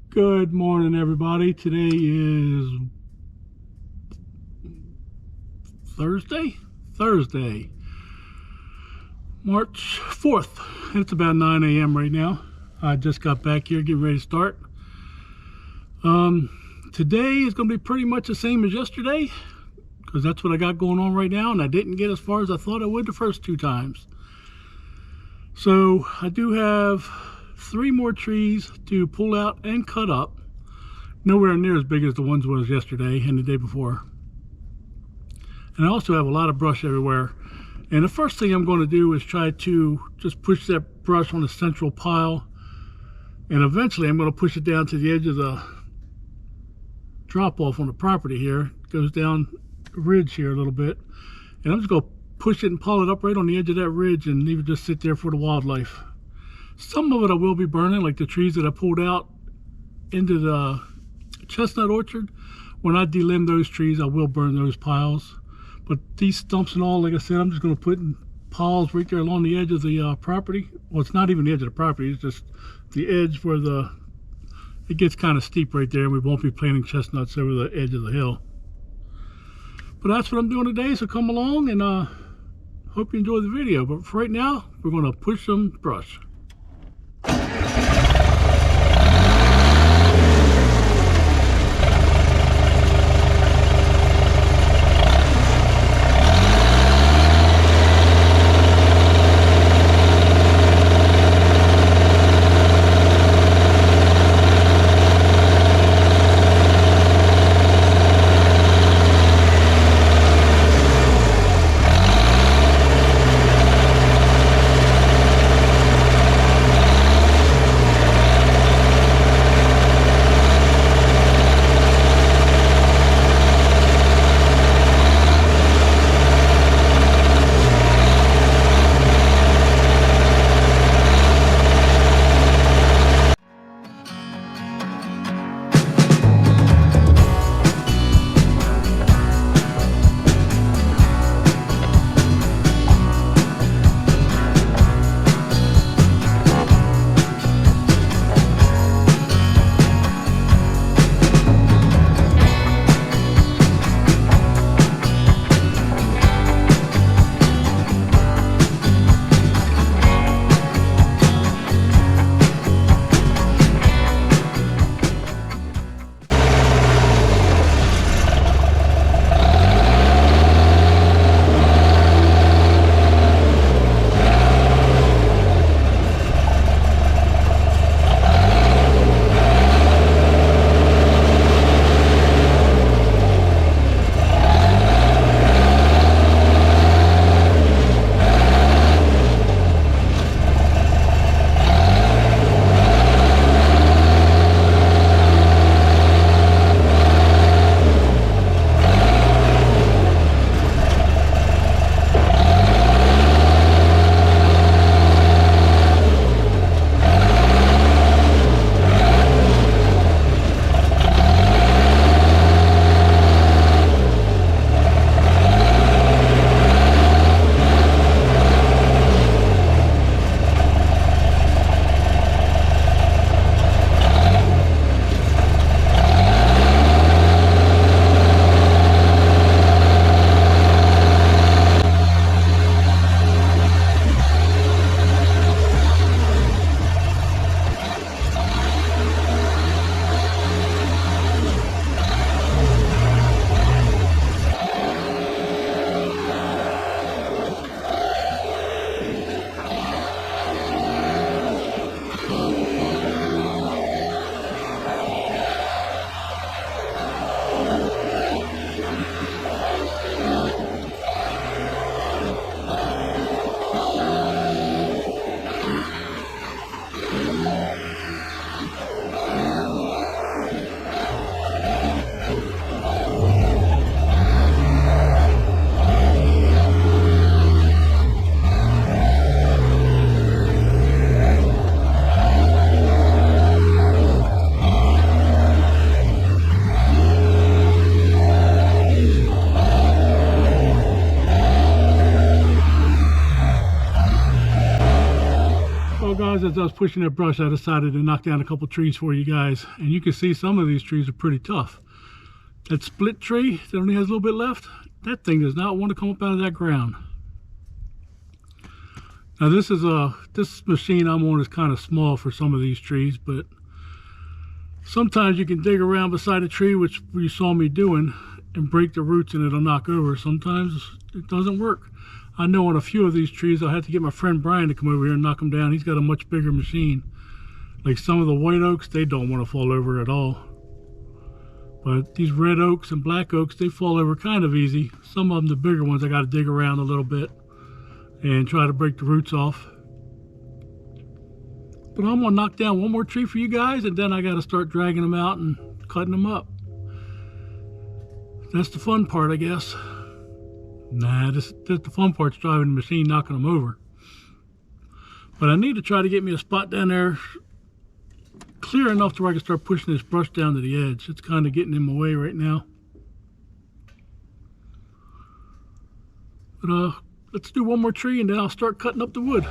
Good morning, everybody. Today is Thursday, March 4th. It's about 9 a.m. right now. I just got back here getting ready to start. Today is going to be pretty much the same as yesterday because that's what I got going on right now, and I didn't get as far as I thought I would the first two times. So I do have 3 more trees to pull out and cut up. Nowhere near as big as the ones was yesterday and the day before. And I also have a lot of brush everywhere. And the first thing I'm going to do is try to just push that brush on the central pile. And eventually I'm going to push it down to the edge of the drop off on the property here. It goes down the ridge here a little bit. And I'm just going to push it and pull it up right on the edge of that ridge and leave it just sit there for the wildlife. Some of it I will be burning, like the trees that I pulled out into the chestnut orchard. When I delimb those trees, I will burn those piles. But these stumps and all, like I said, I'm just going to put in piles right there along the edge of the property. Well, it's not even the edge of the property, it's just the edge where it gets kind of steep right there, and we won't be planting chestnuts over the edge of the hill. But that's what I'm doing today, so come along and hope you enjoy the video. But for right now, we're going to push some brush. as I was pushing that brush, I decided to knock down a couple trees for you guys. And you can see some of these trees are pretty tough. That split tree that only has a little bit left, that thing does not want to come up out of that ground. Now this machine I'm on is kind of small for some of these trees, but sometimes you can dig around beside a tree, which you saw me doing, and break the roots and it'll knock over. Sometimes it doesn't work. I know on a few of these trees I'll have to get my friend Brian to come over here and knock them down. He's got a much bigger machine. Like some of the white oaks, they don't want to fall over at all. But these red oaks and black oaks, they fall over kind of easy. Some of them, the bigger ones, I got to dig around a little bit and try to break the roots off. But I'm going to knock down one more tree for you guys, and then I got to start dragging them out and cutting them up. That's the fun part, I guess. Nah, the fun part's driving the machine, knocking them over. But I need to try to get me a spot down there clear enough to where I can start pushing this brush down to the edge. It's kind of getting in my way right now. But let's do one more tree and then I'll start cutting up the wood.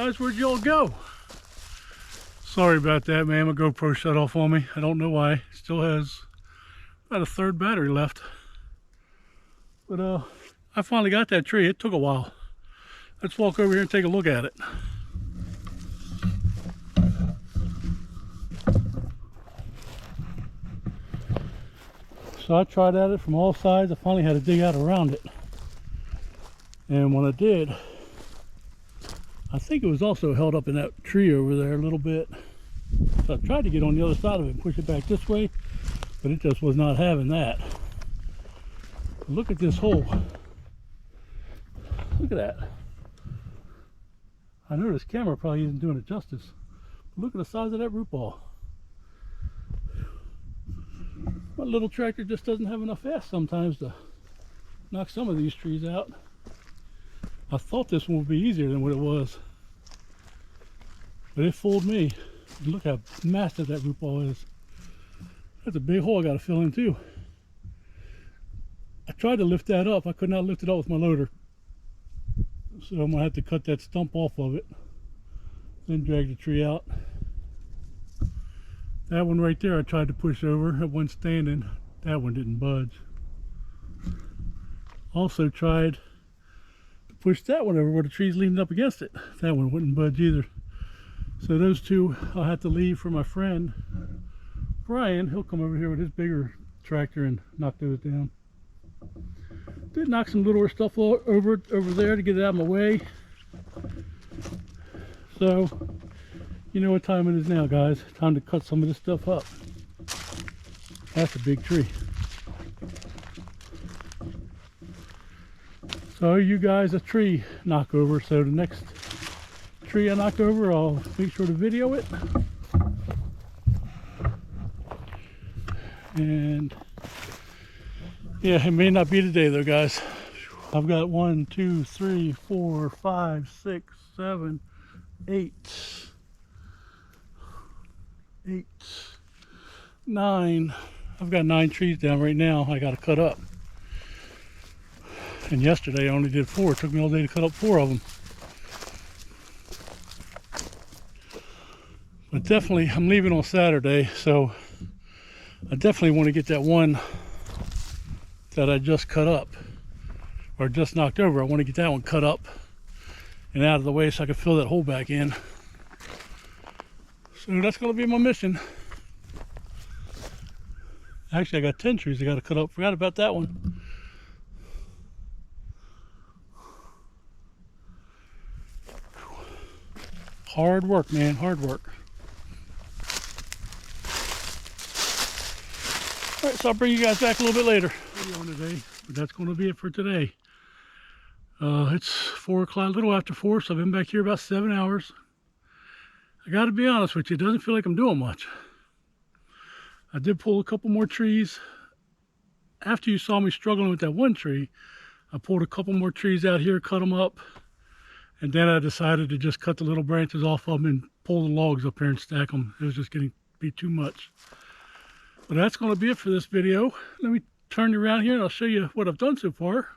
guys, where'd y'all go? Sorry about that, man. My GoPro shut off on me. I don't know why. Still has about a third battery left. But I finally got that tree. It took a while. Let's walk over here and take a look at it. So I tried at it from all sides. I finally had to dig out around it. And when I did, I think it was also held up in that tree over there a little bit. So I tried to get on the other side of it and push it back this way, but it just was not having that. But look at this hole. Look at that. I know this camera probably isn't doing it justice. But look at the size of that root ball. My little tractor just doesn't have enough ass sometimes to knock some of these trees out. I thought this one would be easier than what it was, but it fooled me. Look how massive that root ball is. That's a big hole I got to fill in too. I tried to lift that up. I could not lift it up with my loader, so I'm gonna have to cut that stump off of it, then drag the tree out. That one right there I tried to push over. It wasn't standing. That one didn't budge. Also tried to push that one over where the tree's leaning up against it. That one wouldn't budge either. So those two I'll have to leave for my friend Brian. He'll come over here with his bigger tractor and knock those down. Did knock some littler stuff over there to get it out of my way. So you know what time it is now, guys. Time to cut some of this stuff up. That's a big tree. So you guys a tree knock over. So the next tree I knock over, I'll make sure to video it. And yeah, it may not be today though, guys. I've got 1, 2, 3, 4, 5, 6, 7, 8, 9. I've got 9 trees down right now I got to cut up. And yesterday I only did 4. It took me all day to cut up 4 of them. But definitely, I'm leaving on Saturday, so I definitely want to get that one that I just cut up, or just knocked over. I want to get that one cut up and out of the way so I can fill that hole back in. So that's going to be my mission. Actually, I got 10 trees I got to cut up. Forgot about that one. Hard work, man. Hard work. All right, so I'll bring you guys back a little bit later. Video on today, but that's going to be it for today. It's 4 o'clock, a little after 4, so I've been back here about 7 hours. I got to be honest with you, it doesn't feel like I'm doing much. I did pull a couple more trees. After you saw me struggling with that one tree, I pulled a couple more trees out here, cut them up, and then I decided to just cut the little branches off of them and pull the logs up here and stack them. It was just getting to be too much. But that's going to be it for this video. Let me turn you around here and I'll show you what I've done so far.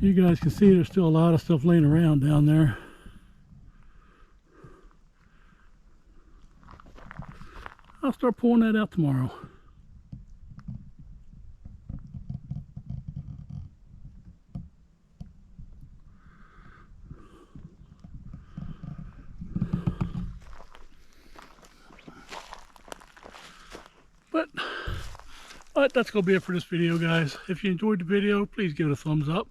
You guys can see there's still a lot of stuff laying around down there. I'll start pulling that out tomorrow. But that's going to be it for this video, guys. If you enjoyed the video, please give it a thumbs up.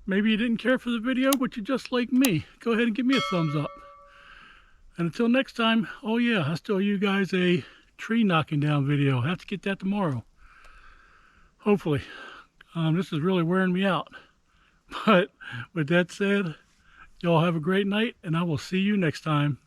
Maybe you didn't care for the video, but you're just like me. Go ahead and give me a thumbs up. And until next time, oh yeah, I still owe you guys a tree knocking down video. I have to get that tomorrow. Hopefully. This is really wearing me out. But with that said, y'all have a great night, and I will see you next time.